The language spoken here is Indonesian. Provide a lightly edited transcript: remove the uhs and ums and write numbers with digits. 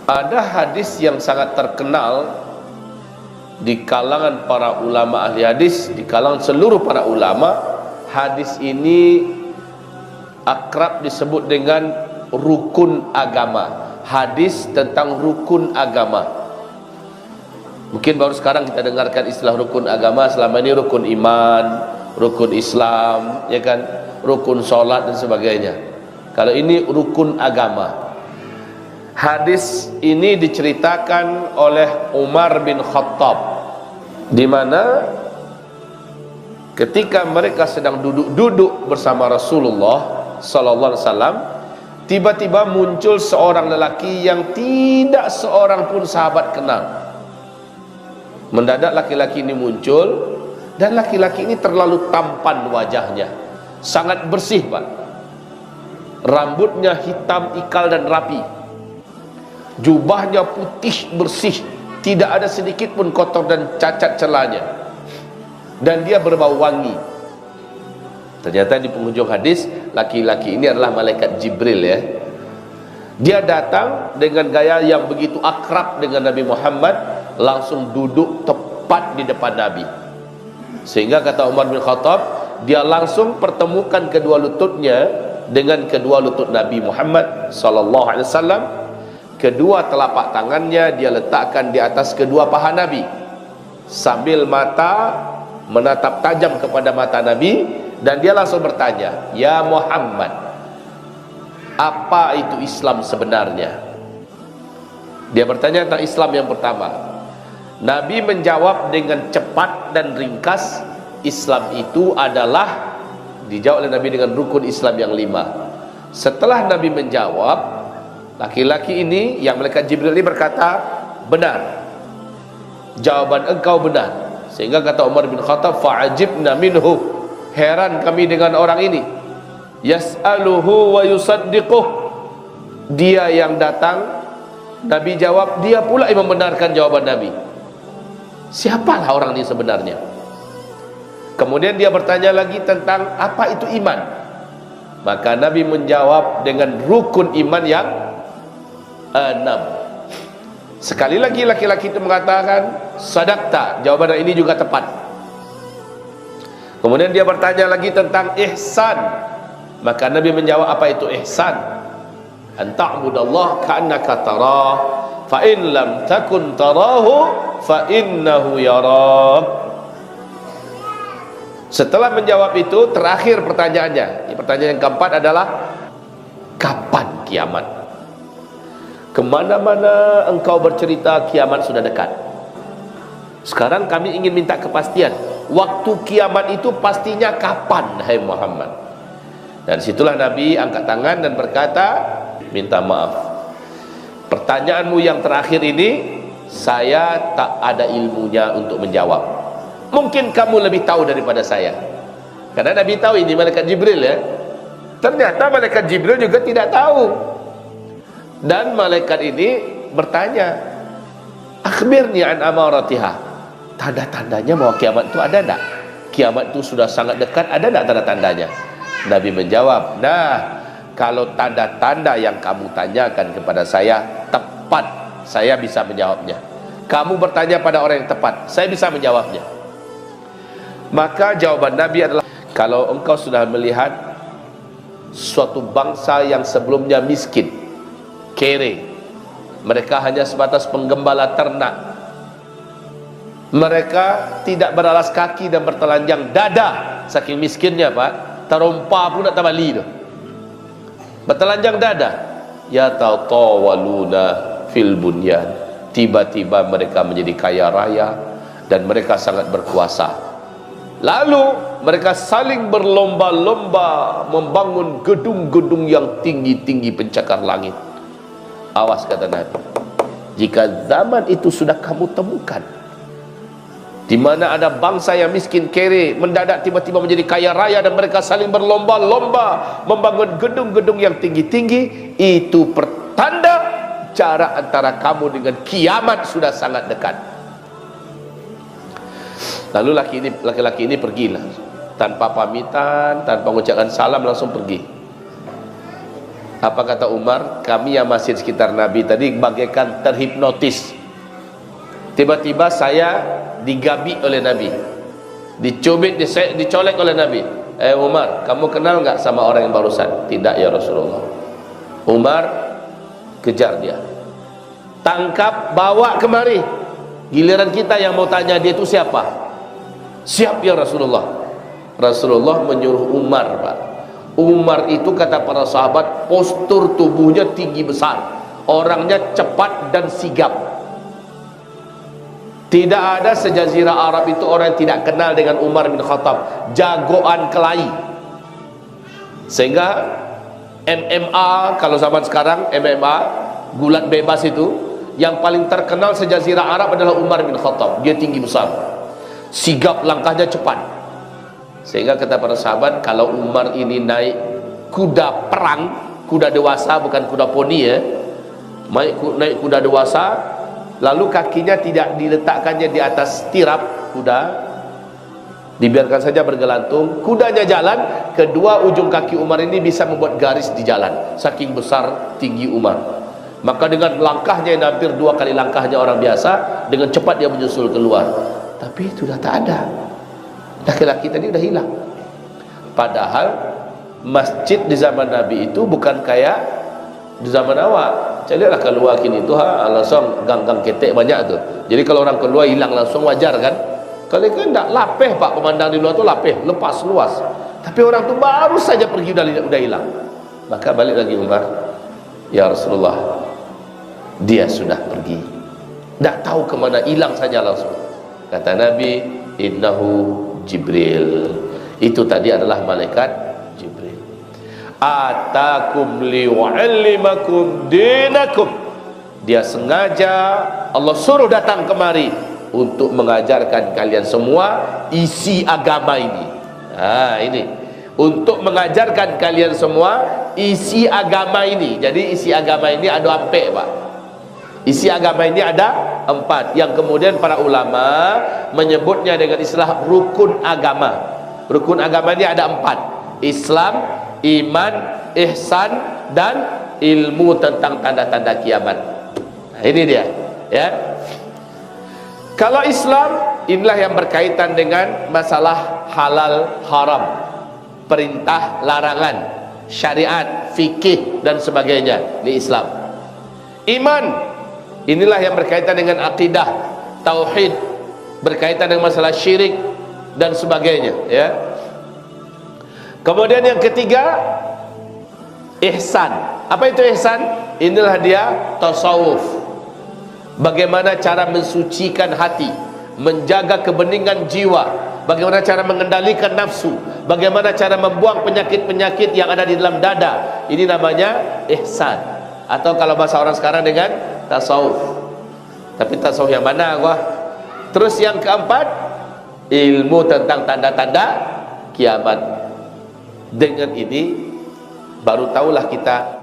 Ada hadis yang sangat terkenal di kalangan para ulama ahli hadis, di kalangan seluruh para ulama. Hadis ini akrab disebut dengan rukun agama. Hadis tentang rukun agama. Mungkin baru sekarang kita dengarkan istilah rukun agama. Selama ini rukun iman, rukun Islam, ya kan, rukun sholat dan sebagainya. Kalau ini rukun agama. Hadis ini diceritakan oleh Umar bin Khattab, di mana ketika mereka sedang duduk bersama Rasulullah sallallahu alaihi wasallam, tiba-tiba muncul seorang lelaki yang tidak seorang pun sahabat kenal. Mendadak laki-laki ini muncul, dan laki-laki ini terlalu tampan wajahnya, sangat bersih, Pak. Rambutnya hitam ikal dan rapi, jubahnya putih bersih, tidak ada sedikit pun kotor dan cacat celanya, dan dia berbau wangi. Ternyata di penghujung hadis, laki-laki ini adalah malaikat Jibril, ya. Dia datang dengan gaya yang begitu akrab dengan Nabi Muhammad, langsung duduk tepat di depan Nabi. Sehingga kata Umar bin Khattab, dia langsung pertemukan kedua lututnya dengan kedua lutut Nabi Muhammad sallallahu alaihi wasallam. Kedua telapak tangannya dia letakkan di atas kedua paha Nabi, sambil mata menatap tajam kepada mata Nabi, dan dia langsung bertanya, "Ya Muhammad, apa itu Islam sebenarnya?" Dia bertanya tentang Islam yang pertama. Nabi menjawab dengan cepat dan ringkas, Islam itu adalah, dijawab oleh Nabi dengan rukun Islam yang 5. Setelah Nabi menjawab, laki-laki ini yang malaikat Jibril ini berkata, "Benar, jawaban engkau benar." Sehingga kata Umar bin Khattab, "Fa'ajibna minhu," heran kami dengan orang ini. "Yas'aluhu wa yusaddiquh," dia yang datang, Nabi jawab, dia pula yang membenarkan jawaban Nabi. Siapalah orang ini sebenarnya? Kemudian dia bertanya lagi tentang apa itu iman. Maka Nabi menjawab dengan rukun iman yang 6. Sekali lagi laki-laki itu mengatakan, "Sadaqta," jawaban ini juga tepat. Kemudian dia bertanya lagi tentang ihsan. Maka Nabi menjawab, apa itu ihsan? "An ta'budallaha ka'annaka tarah, fa in lam takun tarahu fa innahu yarak." Setelah menjawab itu, terakhir pertanyaannya, pertanyaan yang keempat adalah, kapan kiamat? Kemana-mana engkau bercerita kiamat sudah dekat. Sekarang kami ingin minta kepastian, waktu kiamat itu pastinya kapan, hai Muhammad? Dan situlah Nabi angkat tangan dan berkata, "Minta maaf, pertanyaanmu yang terakhir ini saya tak ada ilmunya untuk menjawab. Mungkin kamu lebih tahu daripada saya." Karena Nabi tahu ini malaikat Jibril, ya. Ternyata malaikat Jibril juga tidak tahu. Dan malaikat ini bertanya, "Akhbirni an amaratiha," tanda-tandanya bahwa kiamat itu ada enggak? Kiamat itu sudah sangat dekat, ada enggak tanda-tandanya? Nabi menjawab, "Nah, kalau tanda-tanda yang kamu tanyakan kepada saya tepat, saya bisa menjawabnya. Kamu bertanya pada orang yang tepat, saya bisa menjawabnya." Maka jawaban Nabi adalah, kalau engkau sudah melihat suatu bangsa yang sebelumnya miskin, kere, mereka hanya sebatas penggembala ternak, mereka tidak beralas kaki dan bertelanjang dada, saking miskinnya, Pak, terompa pun tak tabali tu, bertelanjang dada. Ya tatawaluna fil bunyan, tiba-tiba mereka menjadi kaya raya dan mereka sangat berkuasa. Lalu mereka saling berlomba-lomba membangun gedung-gedung yang tinggi-tinggi pencakar langit. Awas, kata Nabi, jika zaman itu sudah kamu temukan, di mana ada bangsa yang miskin kere mendadak tiba-tiba menjadi kaya raya dan mereka saling berlomba-lomba membangun gedung-gedung yang tinggi-tinggi, itu pertanda jarak antara kamu dengan kiamat sudah sangat dekat. Lalu laki-laki ini pergilah tanpa pamitan, tanpa mengucapkan salam, langsung pergi. Apa kata Umar? Kami yang masih di sekitar Nabi tadi bagaikan terhipnotis. Tiba-tiba saya digabi oleh Nabi, dicubit, dicolek oleh Nabi. Umar, kamu kenal nggak sama orang yang barusan? Tidak ya Rasulullah. Umar kejar dia, tangkap, bawa kemari. Giliran kita yang mau tanya dia itu siapa? Siap ya Rasulullah. Rasulullah menyuruh Umar, Pak. Umar itu kata para sahabat, postur tubuhnya tinggi besar, orangnya cepat dan sigap. Tidak ada sejazirah Arab itu orang yang tidak kenal dengan Umar bin Khattab, jagoan kelahi. Sehingga MMA, kalau zaman sekarang MMA gulat bebas itu, yang paling terkenal sejazirah Arab adalah Umar bin Khattab. Dia tinggi besar, sigap, langkahnya cepat. Sehingga kata para sahabat, kalau Umar ini naik kuda perang, kuda dewasa bukan kuda poni ya, naik kuda dewasa, lalu kakinya tidak diletakkannya di atas tirap kuda, dibiarkan saja bergelantung, kudanya jalan, kedua ujung kaki Umar ini bisa membuat garis di jalan, saking besar tinggi Umar. Maka dengan langkahnya yang hampir 2 kali langkahnya orang biasa, dengan cepat dia menyusul keluar. Tapi itu sudah tak ada, laki-laki tadi sudah hilang. Padahal masjid di zaman Nabi itu bukan kayak di zaman awak. Carilah keluar kini tu langsung gang-gang ketek banyak tu. Jadi kalau orang keluar hilang langsung wajar kan. Kalau kan tak lapeh Pak, pemandang di luar tu lapeh, lepas luas. Tapi orang tu baru saja pergi udah hilang. Maka balik lagi Umar, ya Rasulullah, dia sudah pergi, tak tahu ke mana, hilang saja langsung. Kata Nabi, innahu Jibril. Itu tadi adalah malaikat Jibril. Atakum li'allimakum dinakum. Dia sengaja Allah suruh datang kemari untuk mengajarkan kalian semua isi agama ini. Ini untuk mengajarkan kalian semua isi agama ini. Jadi isi agama ini ada ampek Pak. Isi agama ini ada 4, yang kemudian para ulama menyebutnya dengan istilah rukun agama. Rukun agama ini ada 4: Islam, iman, ihsan, dan ilmu tentang tanda-tanda kiamat. Nah, ini dia ya. Kalau Islam, inilah yang berkaitan dengan masalah halal haram, perintah larangan, syariat, fikih dan sebagainya. Ini Islam. Iman, inilah yang berkaitan dengan akidah, tauhid, berkaitan dengan masalah syirik dan sebagainya ya. Kemudian yang ketiga, ihsan. Apa itu ihsan? Inilah dia tasawuf. Bagaimana cara mensucikan hati, menjaga kebeningan jiwa, bagaimana cara mengendalikan nafsu, bagaimana cara membuang penyakit-penyakit yang ada di dalam dada. Ini namanya ihsan, atau kalau bahasa orang sekarang dengan tasawuf. Tapi tasawuf yang mana gua? Terus yang keempat, ilmu tentang tanda-tanda kiamat. Dengan ini baru tahulah kita